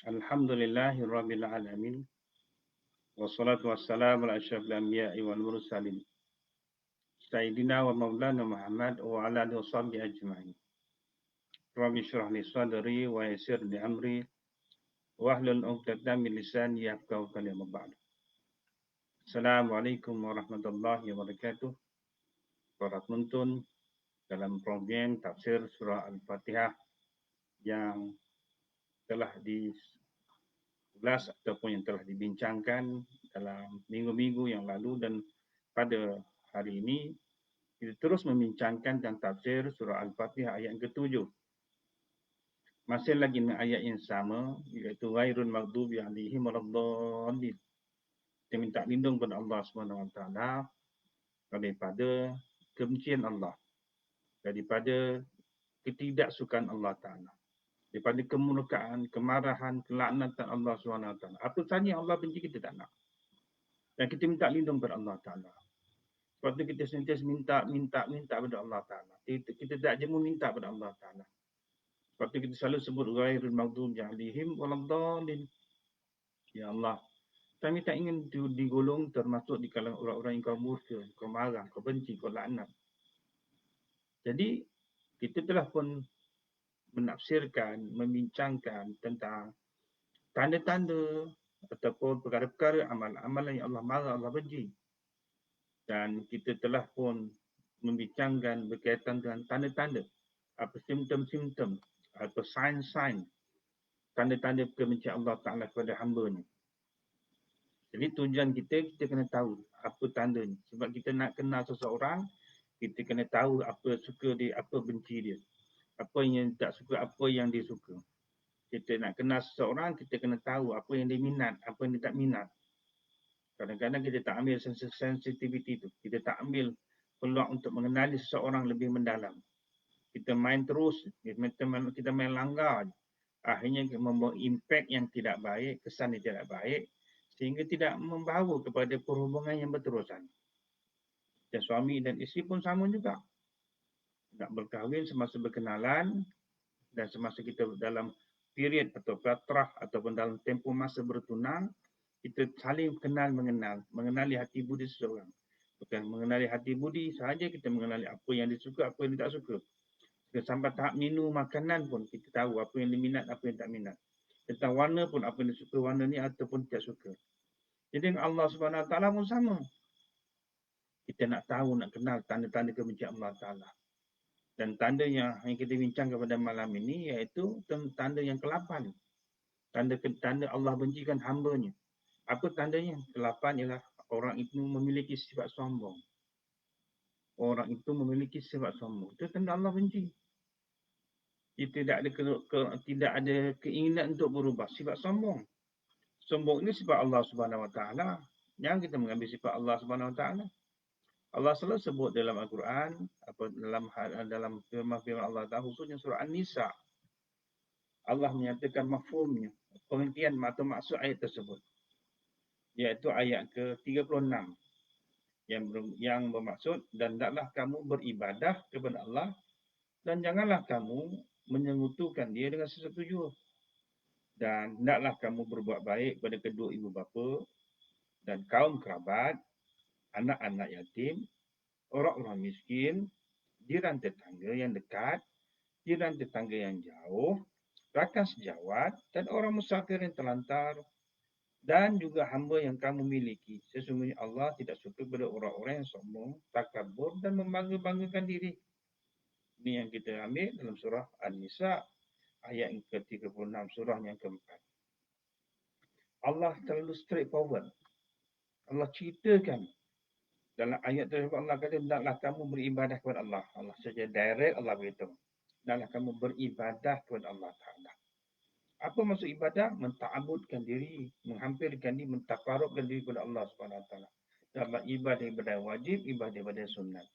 Alhamdulillahi Rabbil Alamin. Wassalatu wassalamu ala asyrafil anbiya'i wal mursalin. Sayyidina wa maulana Muhammad wa ala alihi washabihi ajma'in. Rabbi syrah li sadri wa yassir li amri wahlul 'uqdatam min lisani yafqahu qawli amma ba'du. Assalamualaikum warahmatullahi wabarakatuh. Para penonton dalam program tafsir surah Al-Fatihah yang telah diulas ataupun yang telah dibincangkan dalam minggu-minggu yang lalu dan pada hari ini kita terus membincangkan dan tafsir surah Al-Fatihah ayat yang ke-7. Masih lagi dengan ayat yang sama, iaitu ghairul maghdubi alaihim waladdallin. Kita minta lindung kepada Allah SWT daripada kebencian Allah, daripada ketidaksukaan Allah Ta'ala, daripada kemurkaan, kemarahan, kelaknatan Allah SWT. Apa sahaja yang Allah benci kita tak nak. Dan kita minta lindung kepada Allah Ta'ala. Sebab itu kita sentiasa minta kepada Allah Ta'ala. Kita tak jemu minta kepada Allah Ta'ala. Sebab itu kita selalu sebut ghairul maghdubi alaihim waladdallin. Ya Allah, kami tak ingin digolong termasuk di kalangan orang-orang yang kau murka, kau marah, kau benci, kau laknat. Jadi, kita telah pun menafsirkan, membincangkan tentang tanda-tanda ataupun perkara-perkara amalan-amalan yang Allah marah, Allah benci. Dan kita telah pun membincangkan berkaitan dengan tanda-tanda, apa simptom-simptom atau sign-sign, tanda-tanda kebencian Allah Ta'ala kepada hamba-Nya. Jadi tujuan kita kena tahu apa tandanya. Sebab kita nak kenal seseorang, kita kena tahu apa suka dia, apa benci dia. Apa yang tak suka, apa yang dia suka. Kita nak kenal seseorang, kita kena tahu apa yang dia minat, apa yang dia tak minat. Kadang-kadang kita tak ambil sensitivity tu. Kita tak ambil peluang untuk mengenali seseorang lebih mendalam. Kita main terus, kita main langgar. Akhirnya membawa impak yang tidak baik, kesan yang tidak baik, sehingga tidak membawa kepada perhubungan yang berterusan. Dan suami dan isteri pun sama juga. Nak berkahwin semasa berkenalan dan semasa kita dalam period atau fatrah ataupun dalam tempoh masa bertunang, kita saling kenal mengenali hati budi seseorang. Bukan mengenali hati budi sahaja, kita mengenali apa yang disuka, apa yang dia tak suka. Sampai tahap menu makanan pun kita tahu apa yang diminat, apa yang tak minat. Tentang warna pun apa yang disuka warna ni ataupun tak suka. Jadi Allah Subhanahu Wa Taala pun sama. Kita nak tahu, nak kenal tanda-tanda kebencian Allah Taala. Dan tanda yang kita bincangkan pada malam ini iaitu tanda yang ke-8. Tanda Allah bencikan hamba-Nya. Apa tandanya? Ke-8 ialah orang itu memiliki sifat sombong. Orang itu memiliki sifat sombong. Itu tanda Allah benci. Dia tidak ada keinginan untuk berubah. Sifat sombong. Sombong ini sifat Allah Subhanahu Wa Taala. Jangan kita mengambil sifat Allah Subhanahu Wa Taala. Allah selalu sebut dalam Al-Quran, dalam firman Allah Ta'ala, khususnya surah An-Nisa. Allah menyatakan mafhumnya, pengertian atau maksud ayat tersebut. Iaitu ayat ke-36. Yang bermaksud, dan hendaklah kamu beribadah kepada Allah, dan janganlah kamu menyekutukan dia dengan sesuatu jua. Dan hendaklah kamu berbuat baik kepada kedua ibu bapa, dan kaum kerabat, anak-anak yatim, orang-orang miskin, jiran tetangga yang dekat, jiran tetangga yang jauh, rakan sejawat dan orang musafir yang terlantar dan juga hamba yang kamu miliki. Sesungguhnya Allah tidak suka kepada orang-orang yang sombong, takabur dan membangga-banggakan diri. Ini yang kita ambil dalam surah An-Nisa ayat yang ke-36 surah yang keempat. Allah terlalu straightforward. Allah ceritakan dalam ayat tersebut, Allah kata, hendaklah kamu beribadah kepada Allah. Allah saja direct Allah beritahu. Hendaklah kamu beribadah kepada Allah Ta'ala. Apa maksud ibadah? Menta'abudkan diri, menghampirkan diri, mentakarubkan diri kepada Allah SWT. Dalam ibadah wajib, ibadah sunat.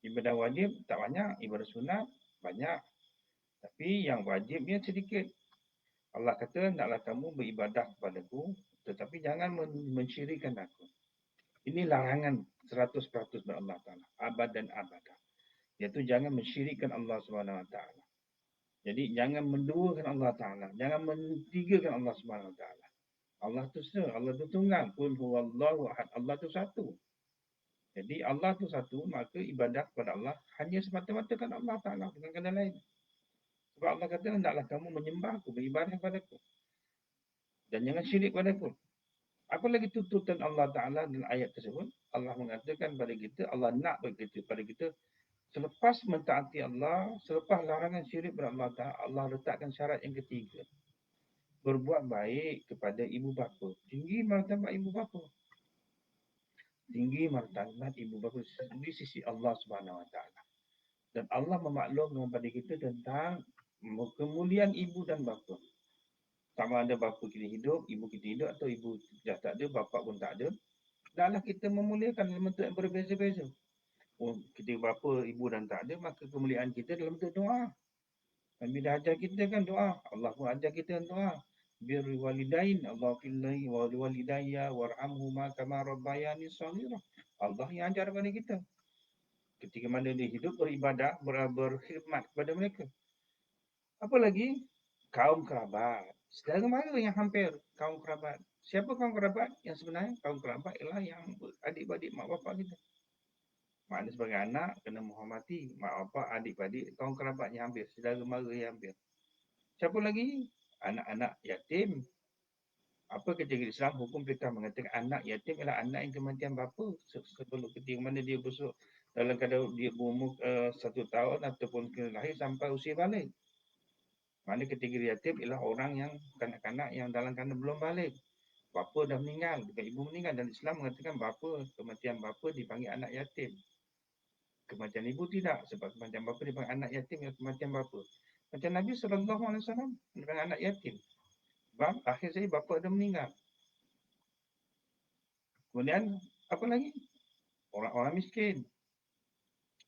Ibadah wajib tak banyak, ibadah sunat banyak. Tapi yang wajibnya sedikit. Allah kata, hendaklah kamu beribadah kepadaku, tetapi jangan mensyirikkan aku. Ini larangan 100% kepada Allah Ta'ala. Abad dan abadah. Iaitu jangan mensyirikkan Allah SWT. Jadi jangan menduakan Allah Ta'ala. Jangan mentigakan Allah Subhanahu Wa Ta'ala. Allah tu Allah tu tunggal. Qul huwallahu ahad. Allah tu satu. Jadi Allah tu satu, maka ibadah kepada Allah hanya semata-mata kan Allah Ta'ala, bukan kerana lain. Sebab Allah kata, hendaklah kamu menyembah aku, beribadah kepada aku. Dan jangan syirik kepada aku. Apa lagi tuntutan Allah Ta'ala dalam ayat tersebut? Allah mengatakan pada kita, Allah nak berkata pada kita, selepas mentaati Allah, selepas larangan syirik kepada Allah Ta'ala, Allah letakkan syarat yang ketiga. Berbuat baik kepada ibu bapa. Tinggi martabat ibu bapa. Tinggi martabat ibu bapa di sisi Allah Subhanahu Wa Ta'ala. Dan Allah memaklumkan kepada kita tentang kemuliaan ibu dan bapa. Sama ada bapa kita hidup, ibu kita hidup, atau ibu dah tak ada, bapa pun tak ada. Dahlah kita memuliakan dalam bentuk yang berbeza-beza. Ketika bapa, ibu dan tak ada, maka kemuliaan kita dalam bentuk doa. Nabi dah ajar kita kan doa. Allah pun ajar kita doa. Birri walidain, Allah fillahi wa walidayya warhamhuma kama rabbayani shaghira. Allah yang ajar kepada kita. Ketika mana dia hidup beribadah, berkhidmat kepada mereka. Apa lagi? Kaum kerabat. Saudara mara yang hampir kaum kerabat. Siapa kaum kerabat? Yang sebenarnya kaum kerabat ialah yang adik-adik mak bapak kita. Maknanya sebagai anak kena menghormati mak bapak, adik-adik, kaum kerabatnya hampir, saudara mara yang hampir. Siapa lagi? Anak-anak yatim. Apa kategori Islam? Hukum fiqh mengatakan anak yatim ialah anak yang kematian bapa sebelum ketika mana dia besar dalam keadaan dia berumur 1 tahun ataupun kena lahir sampai usia balik. Mana kategori yatim ialah orang yang kanak-kanak yang dalam keadaan belum balik. Bapa dah meninggal, bukan ibu meninggal. Dan Islam mengatakan bapa, kematian bapa dipanggil anak yatim. Kematian ibu tidak, sebab kematian bapa dipanggil anak yatim yang kematian bapa. Macam Nabi SAW dengan anak yatim. Sebab akhir saya bapa dah meninggal. Kemudian apa lagi? Orang-orang miskin.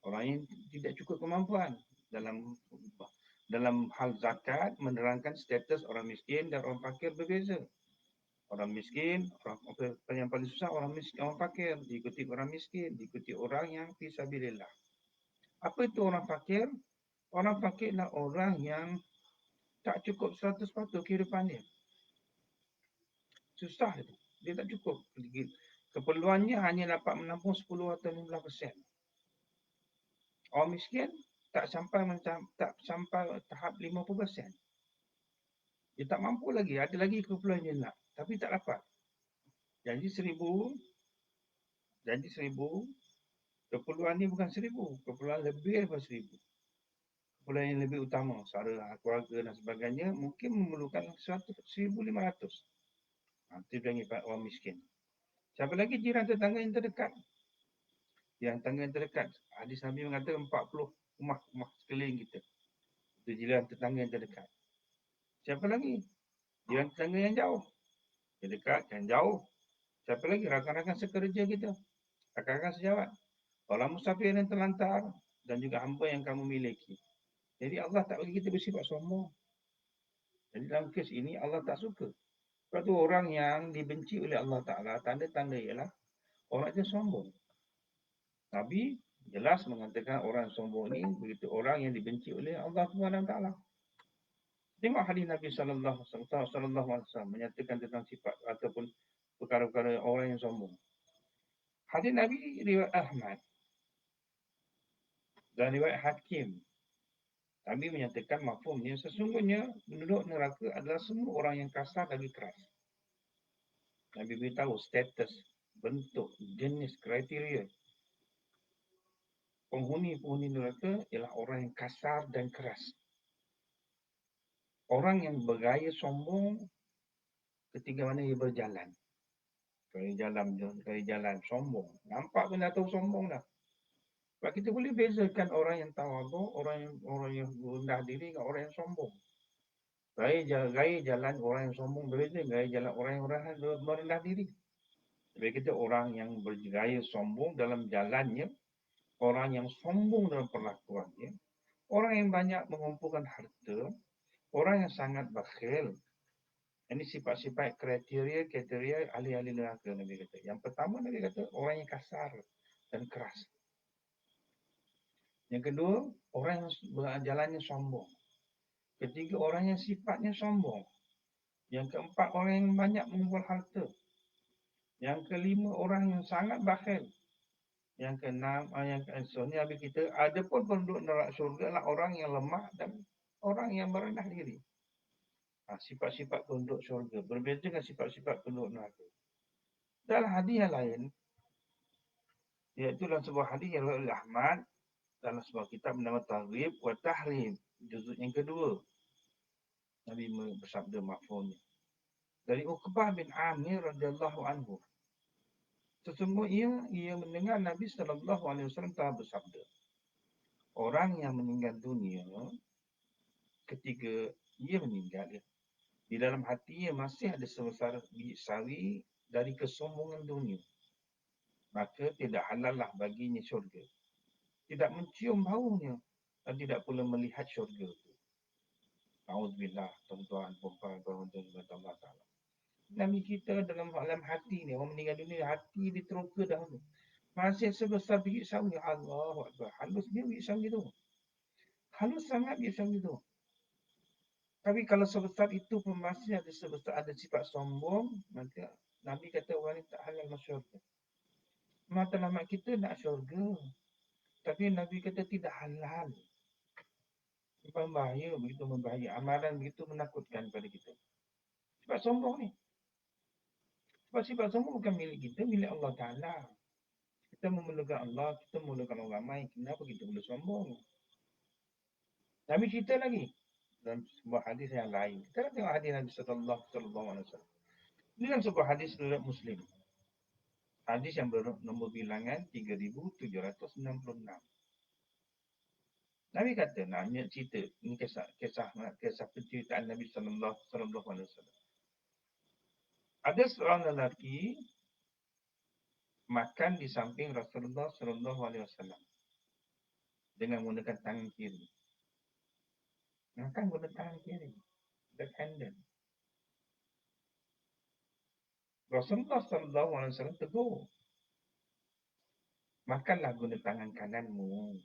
Orang yang tidak cukup kemampuan dalam hal zakat menerangkan status orang miskin dan orang fakir berbeza. Orang miskin, yang paling susah orang miskin, orang fakir, diikuti orang miskin, diikuti orang yang fisabilillah. Apa itu orang fakir? Orang fakir adalah orang yang tak cukup 100% kehidupannya. Susah itu. Dia tak cukup. Keperluannya hanya dapat menampung 10 atau 15%. Orang miskin tak sampai tahap 50%. Dia tak mampu lagi. Ada lagi keperluan dia nak. Tapi tak dapat. Janji 1,000. Keperluan ni bukan 1,000. Keperluan lebih daripada 1,000. Keperluan yang lebih utama. Saudara, keluarga dan sebagainya. Mungkin memerlukan 1,500. Itu dengan orang miskin. Siapa lagi jiran tetangga yang terdekat? Jiran tetangga yang terdekat. Hadis Nabi mengatakan 40 rumah sekeliling kita. Itu jiran tetangga yang terdekat. Siapa lagi? Jiran tetangga yang jauh. Yang dekat, yang jauh. Siapa lagi? Rakan-rakan sekerja kita. Rakan-rakan sejawat. Orang musafir yang terlantar. Dan juga hamba yang kamu miliki. Jadi Allah tak bagi kita bersifat sombong. Jadi dalam kes ini Allah tak suka. Sebab tu orang yang dibenci oleh Allah Ta'ala, tanda-tanda ialah orang itu sombong. Nabi jelas mengatakan orang sombong ini begitu orang yang dibenci oleh Allah Ta'ala. Tengok hadis Nabi SAW menyatakan tentang sifat ataupun perkara-perkara orang yang sombong. Hadis Nabi riwayat Ahmad dan riwayat Hakim. Nabi menyatakan mafhumnya sesungguhnya penduduk neraka adalah semua orang yang kasar lagi keras. Nabi beritahu status, bentuk, jenis, kriteria penghuni neraka ialah orang yang kasar dan keras. Orang yang bergaya sombong ketika mana dia berjalan. Kali jalan sombong. Nampak pun dah tahu sombong dah. Sebab kita boleh bezakan orang yang tawaduk, orang yang rendah diri dengan orang yang sombong. Gaya jalan orang yang sombong berbeza, gaya jalan orang yang merendah diri. Sebab kita orang yang bergaya sombong dalam jalannya, orang yang sombong dalam perlakuannya, orang yang banyak mengumpulkan harta, orang yang sangat bakhil. Ini sifat-sifat kriteria ahli-ahli neraka Nabi kata. Yang pertama Nabi kata orang yang kasar dan keras. Yang kedua, orang yang berjalannya sombong. Ketiga, orang yang sifatnya sombong. Yang keempat, orang yang banyak mengumpul harta. Yang kelima, orang yang sangat bakhil. Yang keenam, yang keesoknya habis kita, ada pun penduduk neraka syurga adalah orang yang lemah dan orang yang merendah diri. Sifat-sifat penduduk syurga berbeza dengan sifat-sifat penduduk neraka. Dalam hadis yang lain, iaitu dalam sebuah hadis yang oleh Ahmad, dalam sebuah kitab bernama Targhib wa Tahrim, juzuk yang kedua, Nabi bersabda mafhumnya. Dari Uqbah bin Amir radhiyallahu anhu. Sesungguhnya ia mendengar Nabi sallallahu alaihi wasallam telah bersabda, orang yang meninggal dunia ketika ia meninggal, di dalam hatinya masih ada sebesar biji sawi dari kesombongan dunia, maka tidak halallah baginya syurga, tidak mencium baunya dan tidak pula melihat syurga itu. Auzubillah, tuan-tuan, puan-puan, Allah Ta'ala. Nabi kita dalam alam hati ni, orang meninggal dunia, hati dia teroka dahulu. Masih sebesar biji sawi. Allahu Akbar. Halus dia biji sawi tu. Halus sangat biji sawi tu. Tapi kalau sebesar itu pun masih ada sebesar ada sifat sombong, maka Nabi kata orang ni tak halal masuk syurga. Matlamat kita nak syurga. Tapi Nabi kata tidak halal. Membahaya, begitu membahaya. Amalan begitu menakutkan pada kita. Sifat sombong ni. Sebab sifat sombong bukan milik kita, milik Allah Ta'ala. Kita memerlukan Allah, kita memerlukan orang ramai. Kenapa kita boleh sombong? Nabi cerita lagi dalam sebuah hadis yang lain. Kita nak tengok hadis Nabi sallallahu alaihi wasallam. Ini dalam sebuah hadis riwayat Muslim. Hadis yang bernombor bilangan 3766. Nabi kata, namanya cerita, ini kisah penceritaan Nabi sallallahu alaihi wasallam. Ada seorang lelaki makan di samping Rasulullah sallallahu alaihi wasallam dengan menggunakan tangan kiri. Makan guna tangan kiri. Back handed. Rasulullah sallallahu alaihi wasallam tegur. Makanlah guna tangan kananmu.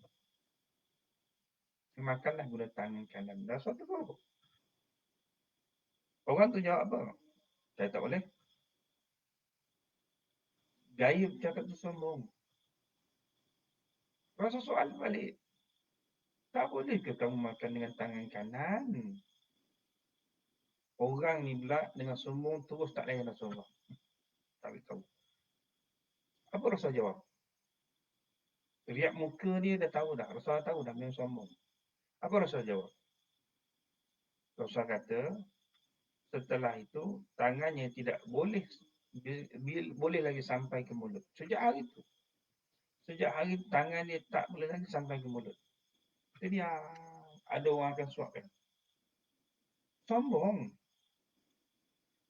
Makanlah guna tangan kanan. Rasul tegur. Orang tu jawab apa? Saya tak boleh. Gaya bercakap tu sombong. Rasul soal balik. Tak boleh ke kamu makan dengan tangan kanan? Orang ni pula dengan sombong terus tak layan Rasulullah. Tak tahu. Apa Rasul jawab? Riak muka dia dah tahu dah. Rasul tahu dah memang sombong. Apa Rasul jawab? Rasul kata, setelah itu tangannya tidak boleh boleh lagi sampai ke mulut. Sejak hari itu. Sejak hari tangan dia tak boleh lagi sampai ke mulut. Jadi ada orang akan suapkan. Sombong.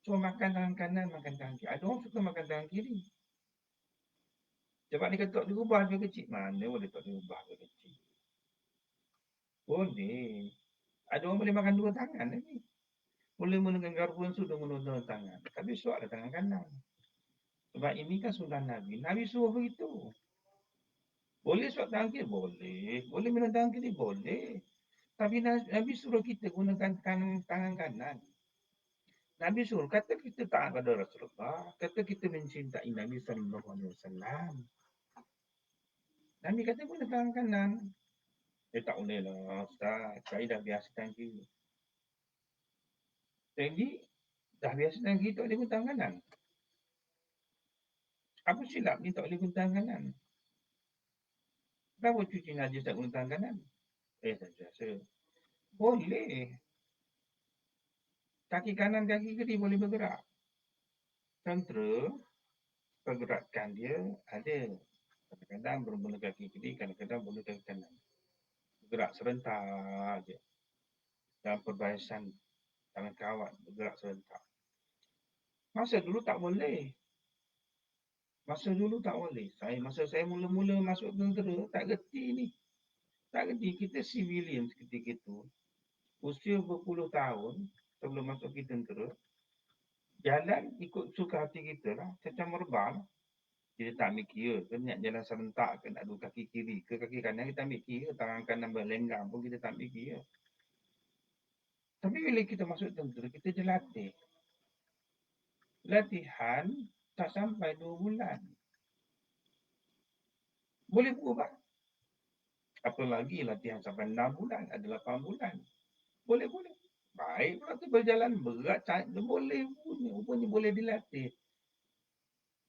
So makan tangan kanan, makan tangan kiri. Ada orang suka makan tangan kiri. Sebab dia kata tak diubah dia kecil. Mana boleh tak diubah dia kecil? Boleh. Ada orang boleh makan dua tangan lagi. Boleh menggunakan garpu sudah menggunakan tangan. Tapi suap ada tangan kanan. Sebab ini kan sunnah Nabi. Nabi suruh begitu. Boleh suap tangan kiri? Boleh. Boleh minum tangan kiri? Boleh. Tapi Nabi suruh kita gunakan tangan kanan. Nabi suruh, kata kita taat pada Rasulullah, kata kita mencintai Nabi SAW. Nabi kata guna tangan kanan. Tak boleh lah Ustaz, saya dah biasa tangan kiri. Jadi, dah biasa tangan kiri tak boleh guna tangan kanan. Apa silap ni tak boleh guna tangan kanan? Kenapa cuci najis tak guna tangan kanan? Saya biasa. Boleh. Kaki kanan, kaki kiri boleh bergerak. Tentera, pergerakan dia ada. Kadang-kadang bermula kaki kiri, kadang-kadang bermula kaki kanan. Bergerak serentak je. Dalam perbaisan tangan kawat, bergerak serentak. Masa dulu tak boleh. Masa saya mula-mula masuk tentera, tak gerti ni. Tak gerti. Kita civilian ketika itu. Usia berpuluh tahun sebelum masuk ke tentera, jalan ikut suka hati kita lah. Macam merbang. Kita tak ambil kira ke nak jalan serentak ke nak dua kaki kiri ke kaki kanan, kita ambil kira. Tangan kanan berlenggang pun kita tak ambil kira. Tapi bila kita masuk tentera, kita je latih. Latihan tak sampai 2 bulan. Boleh berubah. Apalagi latihan sampai 6 bulan, ada 8 bulan. Boleh. Baik pula tu berjalan berat, boleh punya, rupanya boleh dilatih.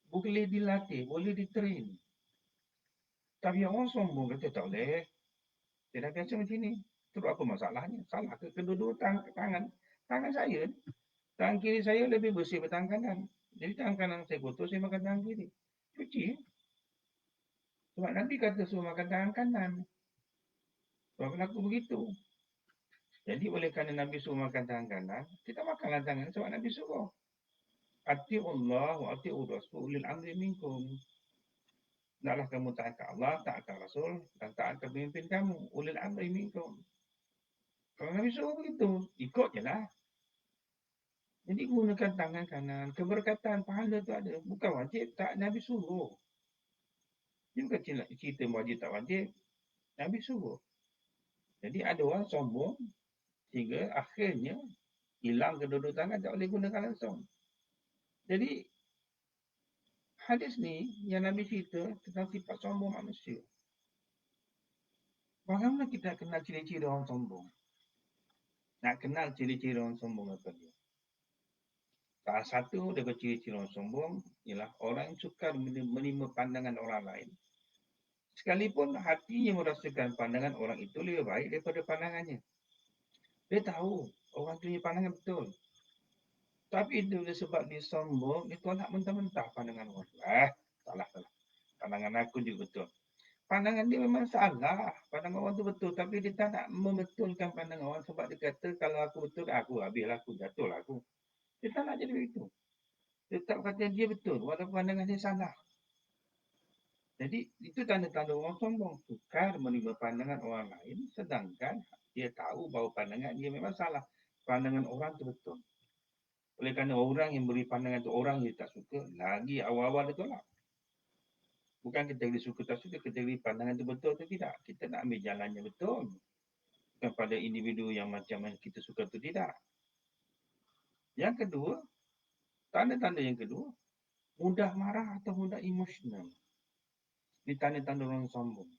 Boleh dilatih, boleh ditrain. Tapi orang sombong kata tak boleh. Dia dah biasa macam ni. Terus apa masalahnya? Salah ke kedua-dua tangan saya ni. Tangan kiri saya lebih bersih daripada tangan kanan. Jadi tangan kanan saya kotor, saya makan tangan kiri. Cuci. Sebab Nabi kata suruh makan tangan kanan. Sebab berlaku begitu. Jadi oleh kerana Nabi suruh makan tangan kanan, kita makanlah tangan sebab Nabi suruh. Ati'ullah wa ati'ur rasul ulil amri minkum. Naklah kamu taat ke Allah, taat ke Rasul dan taat ke pemimpin kamu. Ulil amri minkum. Kalau Nabi suruh begitu, ikut je lah. Jadi gunakan tangan kanan. Keberkatan pahala tu ada. Bukan wajib, tak Nabi suruh. Dia bukan cerita wajib tak wajib. Nabi suruh. Jadi ada orang sombong sehingga akhirnya hilang kedua-dua tangan tak boleh gunakan langsung. Jadi hadis ni yang Nabi cerita tentang sifat sombong manusia. Bagaimana kita kenal ciri-ciri orang sombong? Nak kenal ciri-ciri orang sombong apa dia? Salah satu daripada ciri-ciri orang sombong ialah orang yang suka menerima pandangan orang lain. Sekalipun hatinya merasakan pandangan orang itu lebih baik daripada pandangannya. Dia tahu orang itu punya pandangan betul. Tapi itu sebab dia sombong, dia tolak mentah-mentah pandangan orang. Salah. Pandangan aku juga betul. Pandangan dia memang salah. Pandangan orang tu betul. Tapi dia tak nak membetulkan pandangan orang sebab dia kata kalau aku betul, aku habislah aku, jatuh lah aku. Dia tak nak jadi begitu. Dia tak kata dia betul walaupun pandangan dia salah. Jadi itu tanda-tanda orang sombong. Sukar menerima pandangan orang lain sedangkan dia tahu bahawa pandangan dia memang salah. Pandangan orang tu betul. Oleh kerana orang yang beri pandangan tu orang yang tak suka, lagi awal-awal dia tolak. Bukan kita boleh suka tak suka, kita beri pandangan tu betul atau tidak. Kita nak ambil jalannya betul. Bukan pada individu yang macam kita suka atau tidak. Yang kedua, tanda-tanda yang kedua, mudah marah atau mudah emosional. Ini tanda-tanda orang sombong.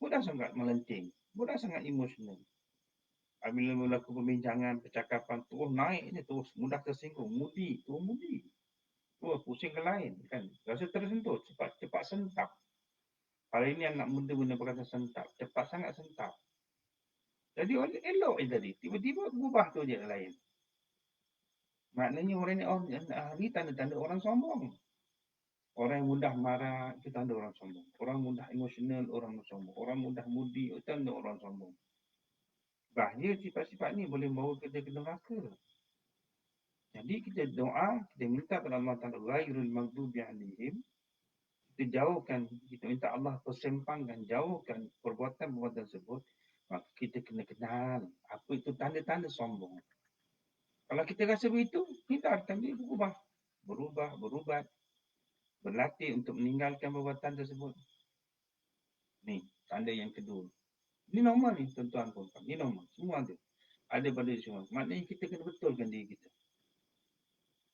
Mudah sangat melenting. Mudah sangat emosional. Bila melakukan perbincangan, percakapan, terus naik je, terus mudah tersinggung. Mudi. Terus pusing ke lain. Kan? Rasa tersentuh, cepat sentap. Hari ini anak muda guna perkataan sentap. Cepat sangat sentap. Jadi elok je tadi. Tiba-tiba berubah tu je lain. Maknanya orang ni tanda-tanda orang sombong. Orang yang mudah marah, itu tanda orang sombong. Orang mudah emosional, orang sombong. Orang mudah mudi, itu tanda orang sombong. Bahaya sifat-sifat ni boleh membawa kita ke neraka. Jadi kita doa, kita minta kepada Allah Ta'ala ghairul maghdubi alaihim. Kita jauhkan, kita minta Allah persempangkan, jauhkan perbuatan-perbuatan tersebut. Maka kita kena kenal apa itu tanda-tanda sombong. Kalau kita rasa begitu, hindarkan dia berubah, berlatih untuk meninggalkan perbuatan tersebut. Ni, tanda yang kedua. Ini normal ni, tuan-tuan puan-puan. Ini normal. Semua ada. Ada pada semua. Maknanya kita kena betulkan diri kita.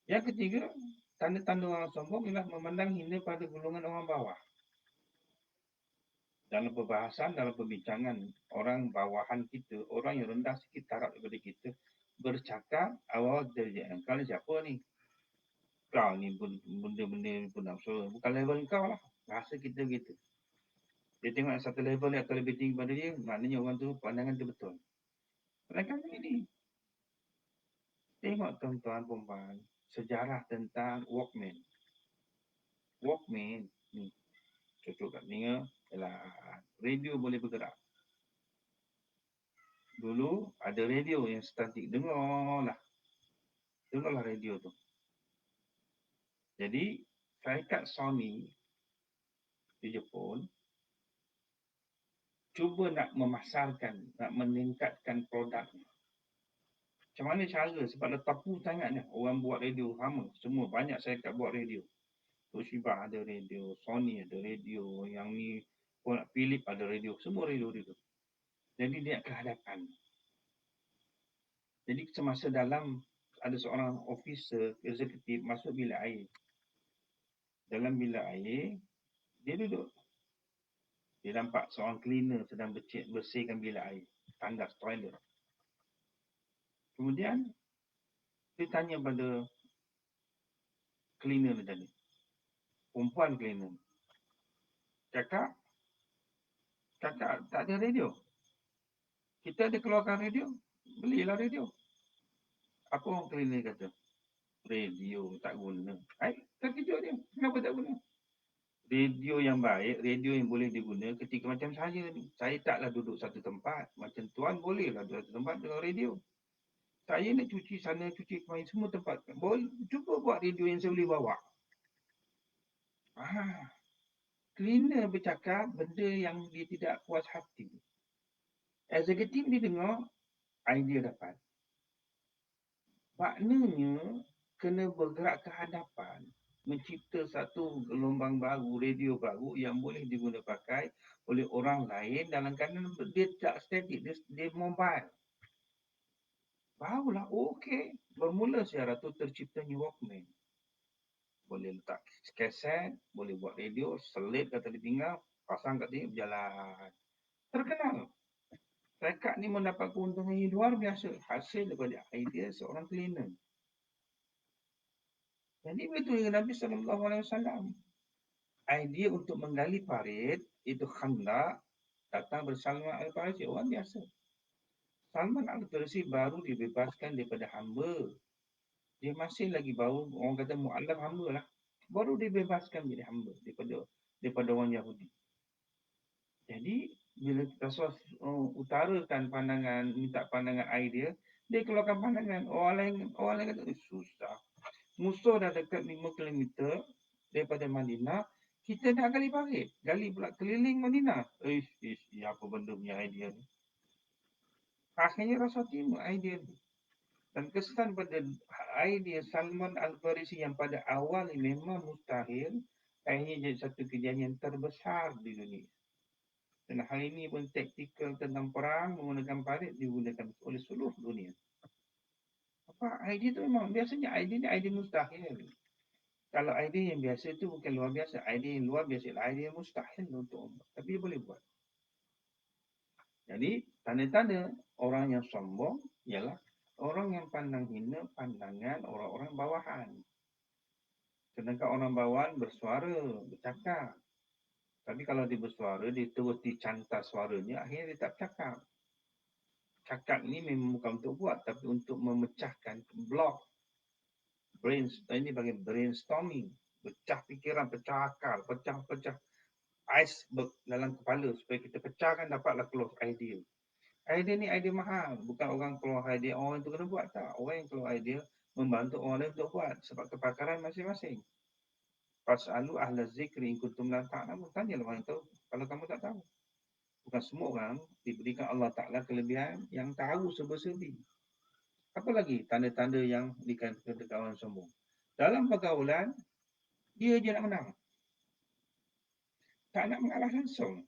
Yang ketiga, tanda-tanda orang sombong ialah memandang hina pada golongan orang bawah. Dalam perbahasan, dalam perbincangan, orang bawahan kita, orang yang rendah sikit taraf daripada kita, bercakap awal derajat. Kalau siapa ni? Kau ni benda-benda pun nak suruh. Bukan level kau lah. Rasa kita gitu. Dia tengok satu level ni atau lebih tinggi pada dia, maknanya orang tu pandangan tu betul. Mereka ini. Tengok tuan-tuan perempuan, sejarah tentang Walkman. Walkman ni, cocok kat telinga, ialah radio boleh bergerak. Dulu ada radio yang statik, dengarlah radio tu. Jadi, syarikat Sony di Jepun cuba nak memasarkan, nak meningkatkan produknya. Macam mana cara? Sebab dah tapu sangatnya orang buat radio sama. Semua banyak syarikat buat radio. Toshiba ada radio, Sony ada radio, yang ni Philips ada radio, semua radio. Jadi dia ke hadapan. Jadi semasa dalam ada seorang officer eksekutif masuk bilik air. Dalam bilik air, dia duduk. Dia nampak seorang cleaner sedang bersihkan bilik air. Tandas, toilet. Kemudian, dia tanya pada cleaner tadi. Perempuan cleaner. Kakak tak ada radio. Kita ada keluarkan radio. Belilah radio. Apa orang cleaner kata? Radio tak guna. Terkejut dia. Kenapa tak guna? Radio yang baik, radio yang boleh diguna ketika macam saya ni. Saya taklah duduk satu tempat. Macam tuan bolehlah duduk satu tempat dengan radio. Saya nak cuci sana, cuci kemari, semua tempat. Boleh, cuba buat radio yang saya boleh bawa. Cleaner bercakap benda yang dia tidak puas hati. Eksekutif dia dengar, idea dapat. Maknanya, kena bergerak ke hadapan. Mencipta satu gelombang baru, radio baru yang boleh diguna pakai oleh orang lain dalam keadaan dia tak statik, dia mobile. Barulah, okey. Bermula sejarah tu terciptanya Walkman. Boleh letak kaset, boleh buat radio, selit kat tali pinggang, pasang kat sini, berjalan. Terkenal. Rekat ni mendapat keuntungan yang luar biasa hasil daripada idea seorang cleaner. Jadi begitu Nabi SAW. Idea untuk menggali parit, itu Khandaq, datang bersama Al-Farisi, orang biasa. Salman Al-Farisi baru dibebaskan daripada hamba. Dia masih lagi baru, orang kata mu'alaf hamba lah. Baru dibebaskan menjadi hamba daripada orang Yahudi. Jadi, bila Rasulullah utarakan pandangan, minta pandangan idea, dia keluarkan pandangan. Orang lain kata, susah. Musuh dah dekat 5 km daripada Madinah, kita nak gali parit. Gali pula keliling Madinah. Apa benda punya idea ni? Akhirnya Rasul terima idea ni. Dan kesan pada idea Salman Al-Farisi yang pada awal memang mustahil, akhirnya jadi satu kejadian terbesar di dunia. Dan hari ini pun taktikal tentang perang menggunakan parit digunakan oleh seluruh dunia. Apa idea tu memang biasanya idea ni idea mustahil. Kalau idea yang biasa tu bukan luar biasa, idea yang luar biasa adalah idea yang mustahil untuk umat. Tapi dia boleh buat. Jadi tanda-tanda orang yang sombong ialah orang yang pandang hina pandangan orang-orang bawahan. Sedangkan orang bawahan bersuara, bercakap. Tapi kalau dia bersuara, dia terus dicantas suaranya, akhirnya dia tak bercakap. Cakap ni memang bukan untuk buat, tapi untuk memecahkan blok. Ini bagi brainstorming. Pecah fikiran, pecah akal, pecah iceberg dalam kepala supaya kita pecahkan dapatlah keluar idea. Idea ni idea mahal. Bukan orang keluar idea, orang itu kena buat tak. Orang yang keluar idea membantu orang lain untuk buat. Sebab kepakaran masing-masing. Fas'alu ahla zikri in kuntum la ta'lamun. Tanyalah orang yang tahu kalau kamu tak tahu. Bukan semua orang diberikan Allah Ta'ala kelebihan yang tahu serba-serbi. Apa lagi tanda-tanda yang dikatakan orang sombong? Dalam pergaulan, dia je nak menang. Tak nak mengalah langsung.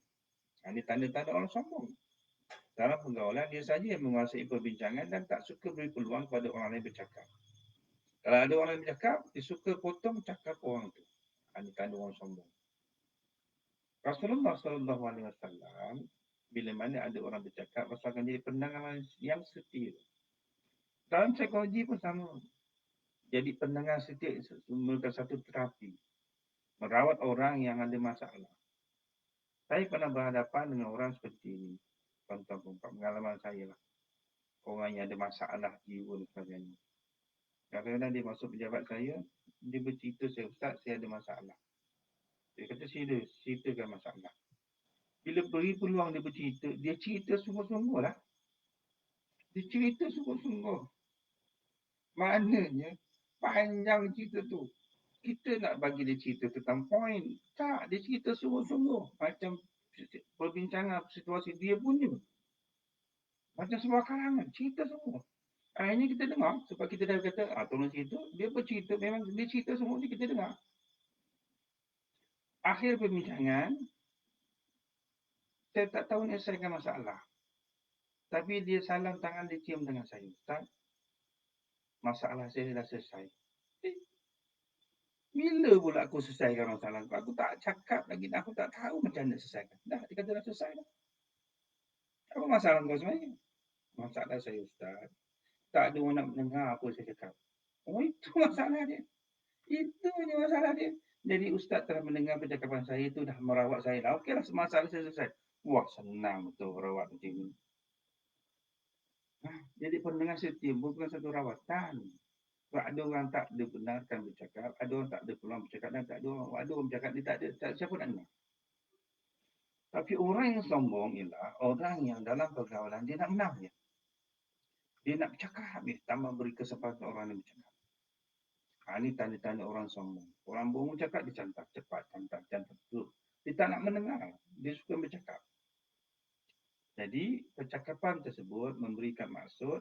Ini tanda-tanda orang sombong. Dalam pergaulan, dia saja yang menguasai perbincangan dan tak suka beri peluang kepada orang lain bercakap. Kalau ada orang lain bercakap, dia suka potong cakap orang itu. Ini tanda orang sombong. Rasulullah SAW, bila mana ada orang bercakap, Rasul akan jadi pendengar yang setia. Dalam psikologi pun sama. Jadi pendengar setia merupakan satu terapi. Merawat orang yang ada masalah. Saya pernah berhadapan dengan orang seperti ini. Contoh pengalaman saya lah. Orang yang ada masalah jiwa dan sebagainya. Kadang-kadang dia masuk pejabat saya, dia bercerita saya, Ustaz, saya ada masalah. Dia kata, serius, ceritakan masalah. Bila beri peluang dia bercerita, dia cerita sungguh-sungguh lah. Dia cerita sungguh-sungguh. Maknanya, panjang cerita tu. Kita nak bagi dia cerita tentang poin. Tak, dia cerita sungguh-sungguh. Macam perbincangan situasi dia punya. Macam sebuah karangan, cerita semua. Akhirnya kita dengar, sebab kita dah kata, tolong cerita. Dia bercerita, memang dia cerita semua ni kita dengar. Akhir perbincangan, saya tak tahu nak selesaikan masalah. Tapi dia salam tangan, dia cium tangan saya. Ustaz, masalah saya dah selesai. Bila pula aku selesaikan masalah aku? Aku tak cakap lagi, aku tak tahu macam mana selesaikan. Dah, dia kata dah selesai dah. Apa masalah kau sebenarnya? Masalah saya, Ustaz. Tak ada orang nak mendengar apa saya cakap. Oh, itu masalah dia. Itu je masalah dia. Jadi Ustaz telah mendengar percakapan saya itu dah merawat saya dah. Okeylah, masalah saya selesai. Wah, senang betul merawat macam ni. Jadi pendengar setia bukan satu rawatan. Sebab ada orang tak dibenarkan bercakap, ada orang tak ada peluang bercakap dan tak ada orang bercakap, dia tak ada, siapa nak dengar. Tapi orang yang sombong ialah orang yang dalam pergaulan dia nak menang je. Dia nak bercakap, dia tak mahu beri kesempatan orang yang bercakap. Ini tanda-tanda orang sombong. Orang bohong bercakap, dia cantak cepat, cantak betul. Dia tak nak mendengar, dia suka bercakap. Jadi percakapan tersebut memberikan maksud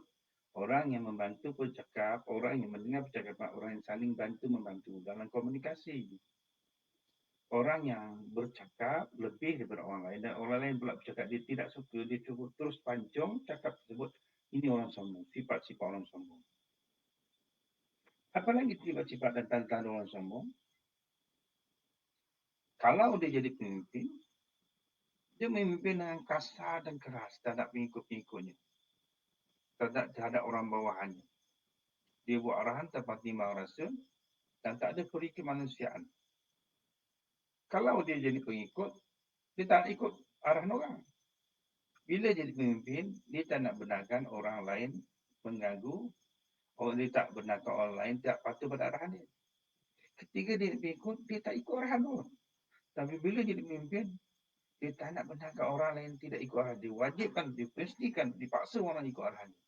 orang yang membantu bercakap, orang yang mendengar percakapan, orang yang saling bantu membantu dalam komunikasi. Orang yang bercakap lebih daripada orang lain dan orang lain pula bercakap dia tidak suka, dia cuba terus pancung cakap tersebut, ini orang sombong, sifat-sifat orang sombong. Apalagi sifat-sifat dan tanda-tanda orang sombong? Kalau dia jadi pemimpin, dia memimpin dengan kasar dan keras terhadap pengikut-pengikutnya, terhadap orang bawahannya. Dia buat arahan tanpa timbang rasa dan tak ada peri kemanusiaan. Kalau dia jadi pengikut, dia tak nak ikut arahan orang. Bila jadi pemimpin, dia tak nak benarkan orang lain mengganggu, dia tak benarkan orang lain tak patuh pada arahan dia. Ketika dia pengikut, dia tak ikut arahan pun. Tapi bila jadi pemimpin, dia tak nak benarkan orang lain tidak ikut arahan dia. Wajibkan, dipastikan, dipaksa orang ikut arahan dia.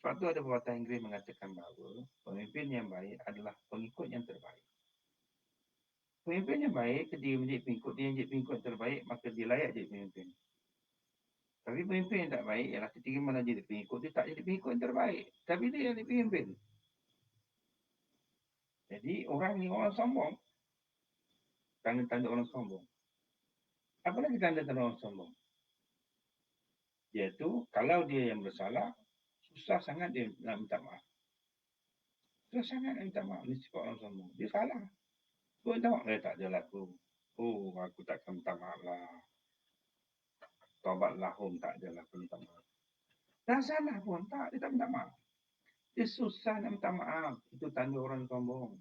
Sebab tu ada perkataan Inggeris mengatakan bahawa pemimpin yang baik adalah pengikut yang terbaik. Pemimpin yang baik, dia menjadi pengikut, dia menjadi pengikut yang terbaik, maka dia layak jadi pemimpin. Tapi pemimpin yang tak baik ialah ketika mana jadi pengikut, dia tak jadi pengikut yang terbaik. Tapi dia jadi pemimpin. Jadi orang ni orang sombong. Tanda-tanda orang sombong. Apa lagi tanda-tanda orang sombong? Iaitu kalau dia yang bersalah, susah sangat dia nak minta maaf. Susah sangat nak minta maaf. Ini sifat orang sombong. Dia salah. Kau minta maaf. Tak adalah aku. Oh, aku takkan minta maaf lah. Taubat lahum, tak adalah aku minta maaf. Dah salah pun, tak. Dia tak minta maaf. Dia susah nak minta maaf. Itu tanda orang sombong.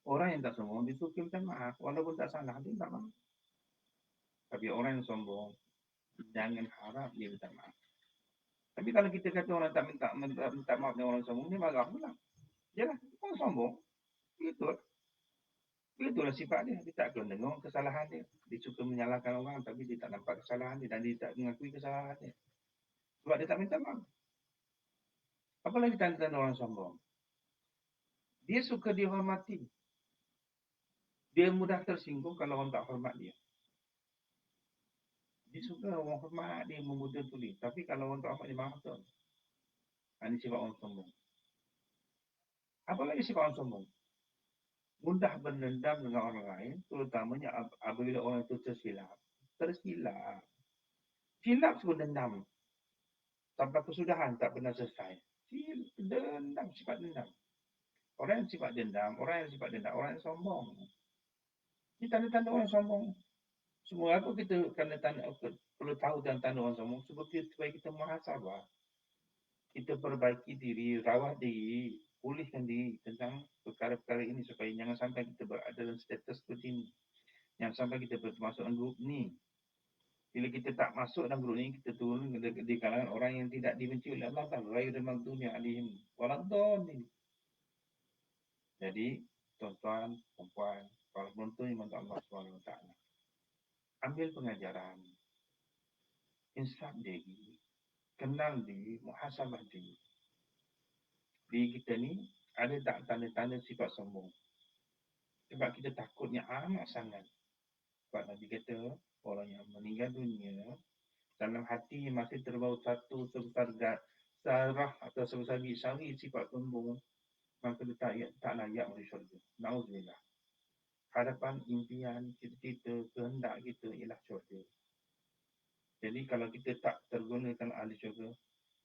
Orang yang tak sombong, dia suka minta maaf. Walaupun tak salah, dia minta maaf. Tapi orang yang sombong, jangan harap dia minta maaf. Tapi kalau kita kata orang tak minta maaf dengan orang sombong, dia marah pula. Yalah, orang sombong. Itulah sifat dia. Dia tak akan dengar kesalahan dia. Dia suka menyalahkan orang, tapi dia tak nampak kesalahan dia dan dia tak mengakui kesalahan dia. Sebab dia tak minta maaf. Apa lagi tanda-tanda orang sombong? Dia suka dihormati. Dia mudah tersinggung kalau orang tak hormat dia. Dia suka orang hormat dia, memuja tuli. Tapi kalau orang tak hormat dia, marah betul. Ini sifat orang sombong. Apa lagi sifat orang sombong? Mudah berdendam dengan orang lain, terutamanya apabila orang itu tersilap. Tersilap. Silap sebut dendam. Sampai kesudahan tak pernah selesai. Dendam, sifat dendam. Orang yang sifat dendam, orang yang sombong. Ini tanda-tanda orang sombong. Semua apa kita perlu tahu tanda-tanda orang sombong supaya kita muhasabah. Kita perbaiki diri, rawat diri, pulihkan diri tentang perkara-perkara ini supaya jangan sampai kita berada dalam status seperti ini. Jangan sampai kita masuk dalam grup ni. Bila kita tak masuk dalam grup ni, kita turun di kalangan orang yang tidak dibenci oleh Allah Ta'ala. Raya dan Magdunya alihim. Waladun ini. Jadi, tuan-tuan, perempuan, para penonton yang mantu Allah SWT. Ambil pengajaran. Insaf diri. Kenal diri. Muhasabah diri. Diri kita ni ada tak tanda-tanda sifat sombong. Sebab kita takutnya amat sangat. Sebab Nabi kata, orang yang meninggal dunia, dalam hati masih terbau satu sebesar sarah atau sebesar sari sifat sombong, maka dia tak layak masuk syurga. Na'udzubillah. Harapan, impian, cita-cita, kehendak kita ialah syurga. Jadi kalau kita tak tergolong ahli syurga,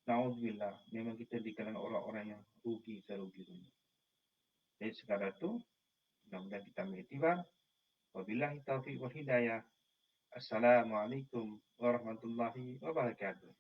Na'udzubillah, memang kita di kalangan orang-orang yang rugi serugi-rugi. Jadi sekadar itu, mudah-mudahan kita ambil iktibar. Wabillahi taufiq wal hidayah. Assalamualaikum warahmatullahi wabarakatuh.